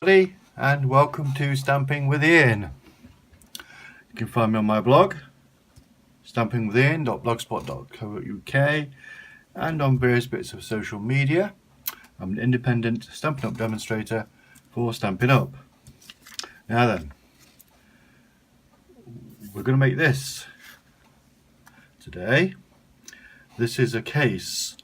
everybody, and welcome to Stamping with Ian. You can find me on my blog, stampingwithian.blogspot.co.uk, and on various bits of social media. I'm an independent Stampin' Up demonstrator for Stampin' Up. Now then, we're going to make this today. This is a case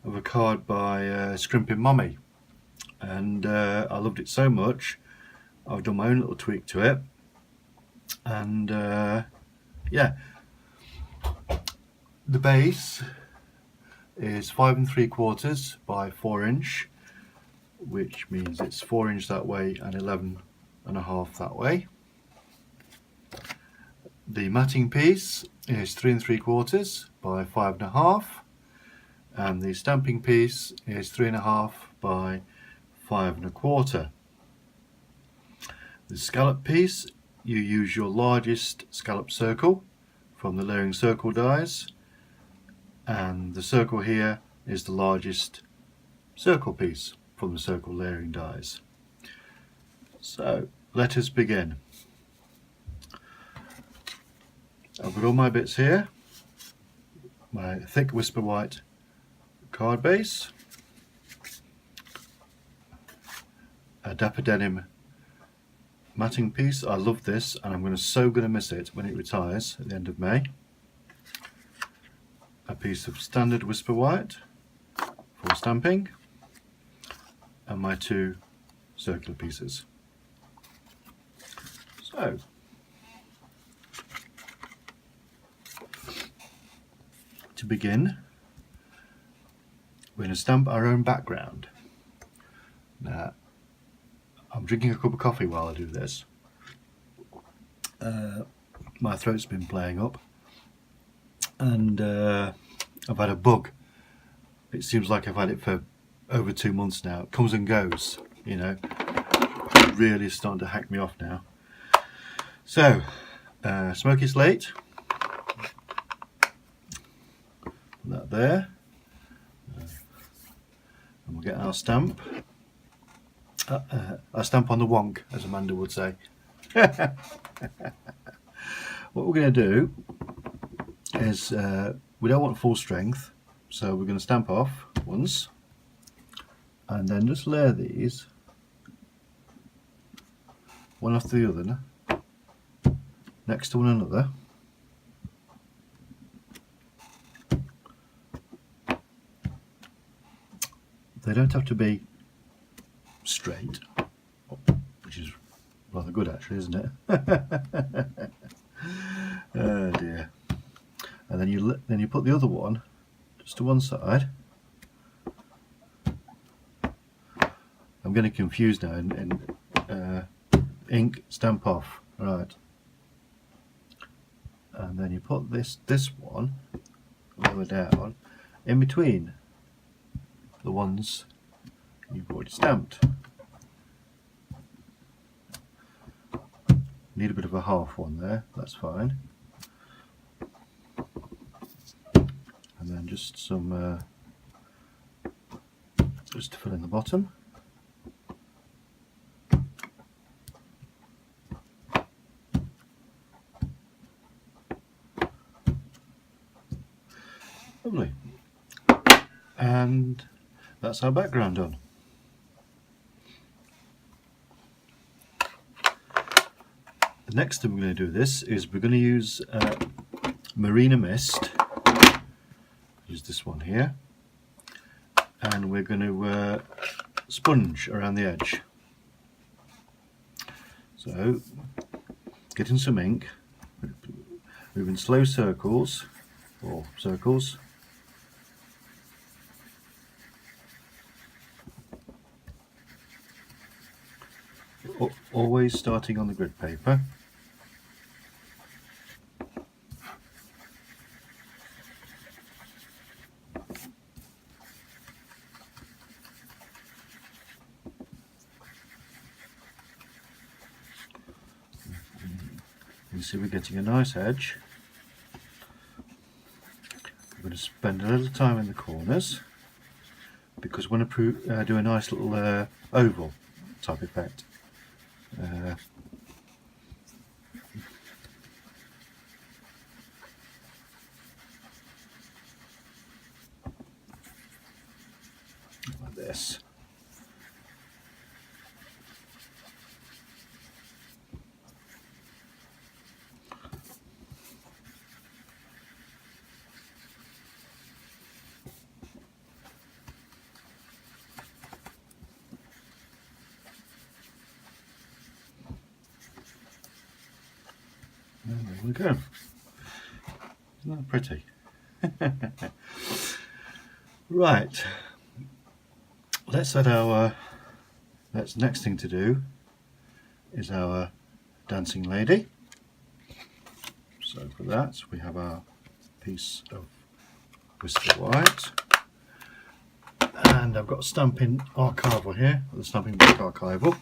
of a card by Scrimpinmommy, and I loved it so much I've done my own little tweak to it, and yeah, the base is 5 3/4 by 4 inch, which means it's 4 inch that way and 11.5 that way. The matting piece is 3 3/4 by 5.5, and the stamping piece is 3.5 by 5.25. The scallop piece, you use your largest scallop circle from the layering circle dies, and the circle here is the largest circle piece from the circle layering dies. So let us begin. I've got all my bits here, my thick whisper white card base, a Dapper Denim matting piece. I love this, and I'm so going to miss it when it retires at the end of May. A piece of standard whisper white for stamping, and my 2 circular pieces. So to begin, we're going to stamp our own background. Now, I'm drinking a cup of coffee while I do this. My throat's been playing up, and I've had a bug. It seems like I've had it for over 2 months now. It comes and goes, you know. It's really starting to hack me off now. So, smoky slate. Put that there. And we'll get our stamp. I stamp on the wonk, as Amanda would say. What we're going to do is, we don't want full strength, so we're going to stamp off once, and then just layer these one after the other, next to one another. They don't have to be straight, which is rather good actually, isn't it? Oh dear. And then you put the other one just to one side. I'm getting confused now in ink, stamp off, right? And then you put this one lower down in between the ones you've already stamped. Need a bit of a half one there, that's fine. And then just some, just to fill in the bottom. Lovely. And that's our background done. The next thing we're going to do this is we're going to use Marina Mist, use this one here, and we're going to sponge around the edge. So getting some ink, moving slow circles, or circles, always starting on the grid paper. You see we're getting a nice edge. I'm going to spend a little time in the corners because we want to do a nice little oval type effect. like this. And there we go. Isn't that pretty? Right. Let's add our. Next thing to do is our dancing lady. So for that we have our piece of Whisper White, and I've got a stamping archival here, the stamping book archival,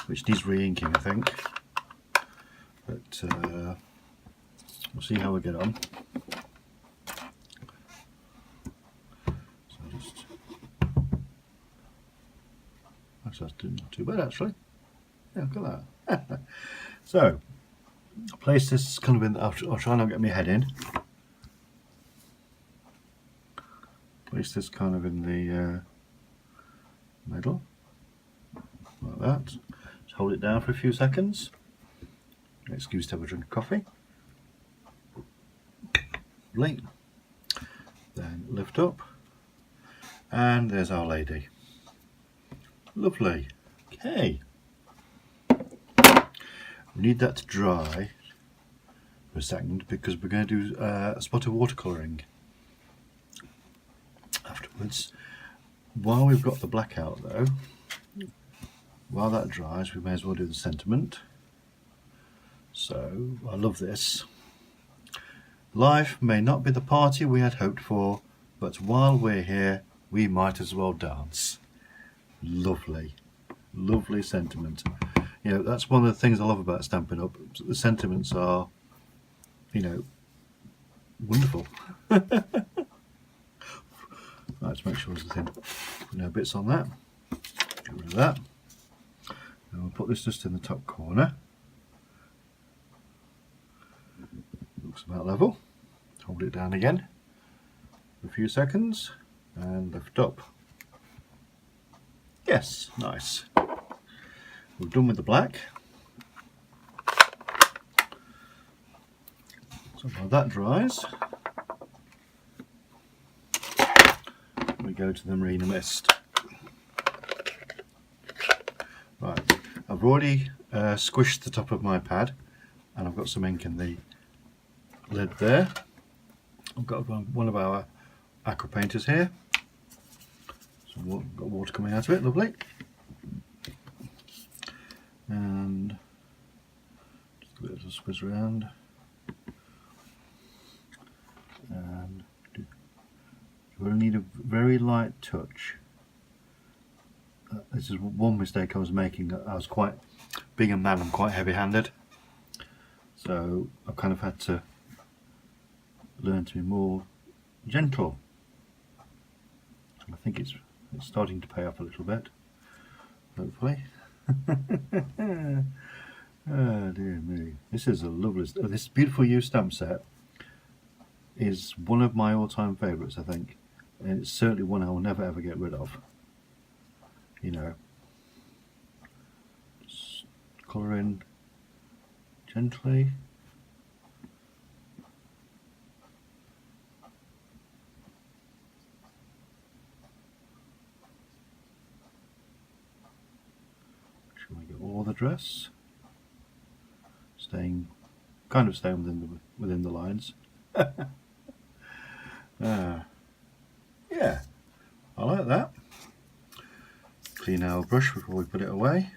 which needs re-inking I think, but we'll see how we get on. So just, actually that's not too bad actually. Yeah, look at that. So place this kind of in. I'll try not to get my head in. Place this kind of in the middle, like that. Just hold it down for a few seconds. Excuse to have a drink of coffee. Lovely. Then lift up, and there's our lady. Lovely. Okay. We need that to dry for a second because we're going to do a spot of watercolouring afterwards. While we've got the black out though, while that dries, we may as well do the sentiment. So I love this. Life may not be the party we had hoped for, but while we're here, we might as well dance. Lovely, lovely sentiment. You know, that's one of the things I love about Stampin' Up. The sentiments are, you know, wonderful. Right, let's make sure there's nothing, no bits on that. Get rid of that. And we'll put this just in the top corner. Looks about level. Hold it down again for a few seconds and lift up. Yes, nice. We're done with the black. So while that dries, we go to the Marina Mist. Right, I've already squished the top of my pad and I've got some ink in the lid there. I've got one of our aqua painters here. So got water coming out of it, lovely. And just a bit of a squiz around. And you will need a very light touch. This is one mistake I was making. I was quite, being a man, I'm quite heavy-handed. So I've kind of had to learn to be more gentle. I think it's starting to pay off a little bit, hopefully. Oh dear me, this is a lovely, this beautiful used stamp set is one of my all-time favourites I think, and it's certainly one I will never ever get rid of. You know, just colour in gently. Shall we get all the dress? Staying within the lines. Yeah, I like that. Clean our brush before we put it away.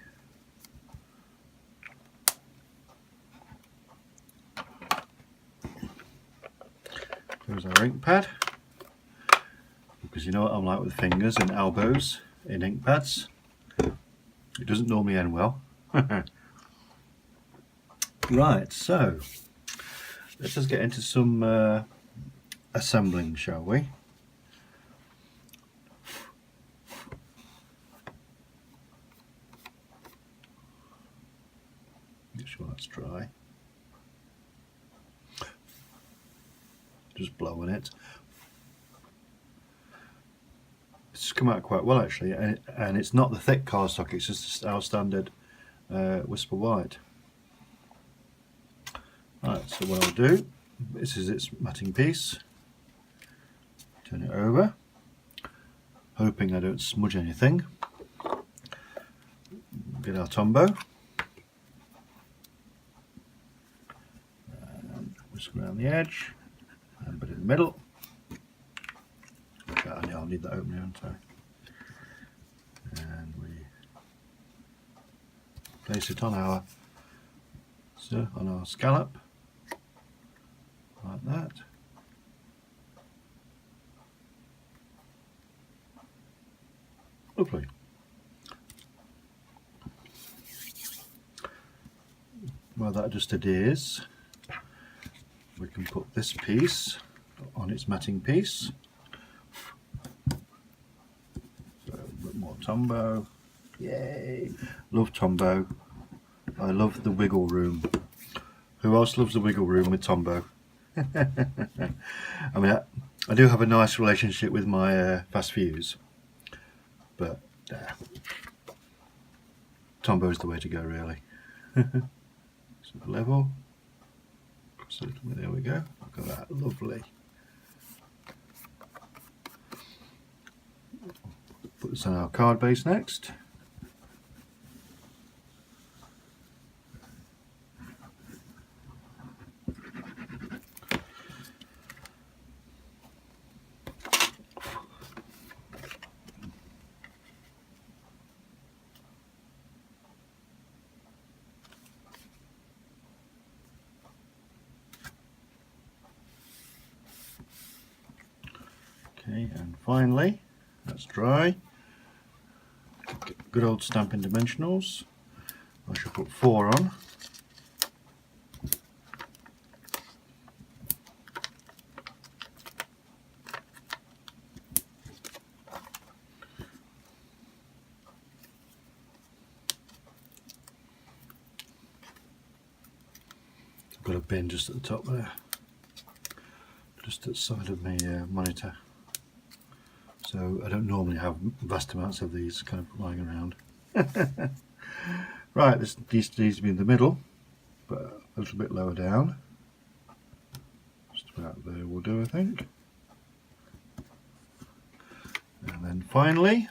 There's our ink pad, because you know what I'm like with fingers and elbows in ink pads. It doesn't normally end well. Right, so let's just get into some assembling, shall we? that's dry. Just blowing it. It's come out quite well actually, and it's not the thick cardstock, it's just our standard Whisper White. Right, so what I'll do, this is its matting piece. Turn it over, hoping I don't smudge anything. Get our Tombow. And whisk around the edge, and put it in the middle. I'll need that opening, won't I? And we place it on our scallop, like that. Lovely. Well, that just adheres. We can put this piece on its matting piece. So a bit more Tombow. Yay! Love Tombow. I love the wiggle room. Who else loves the wiggle room with Tombow? I mean, I do have a nice relationship with my Fast Fuse, but Tombow's the way to go, really. So level. So there we go. Look at that, lovely. Put this on our card base next. Okay, and finally, that's dry. Good old Stampin' Dimensionals. I shall put 4 on. I've got a bin just at the top there, just at the side of my monitor. So I don't normally have vast amounts of these kind of lying around. Right, this needs to be in the middle, but a little bit lower down. Just about there will do, I think. And then finally,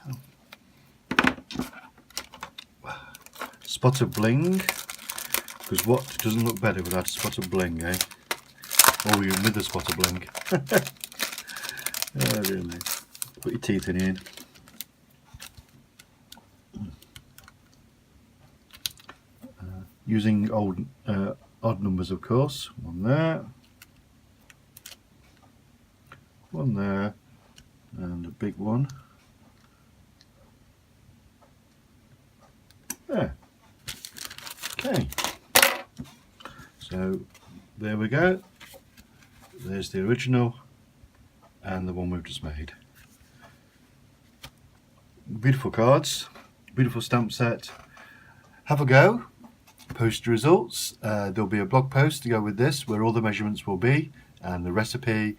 spot of bling, because what doesn't look better without a spot of bling, eh? Or even with a spot of bling. Oh, really. Put your teeth in here. Using odd numbers, of course. One there, and a big one there. Okay, so there we go. There's the original and the one we've just made. Beautiful cards, beautiful stamp set. Have a go, post your results. There'll be a blog post to go with this where all the measurements will be, and the recipe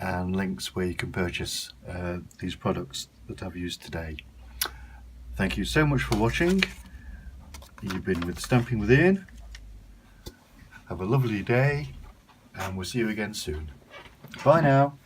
and links where you can purchase these products that I've used today. Thank you so much for watching. You've been with Stamping with Ian. Have a lovely day, and we'll see you again soon. Bye now.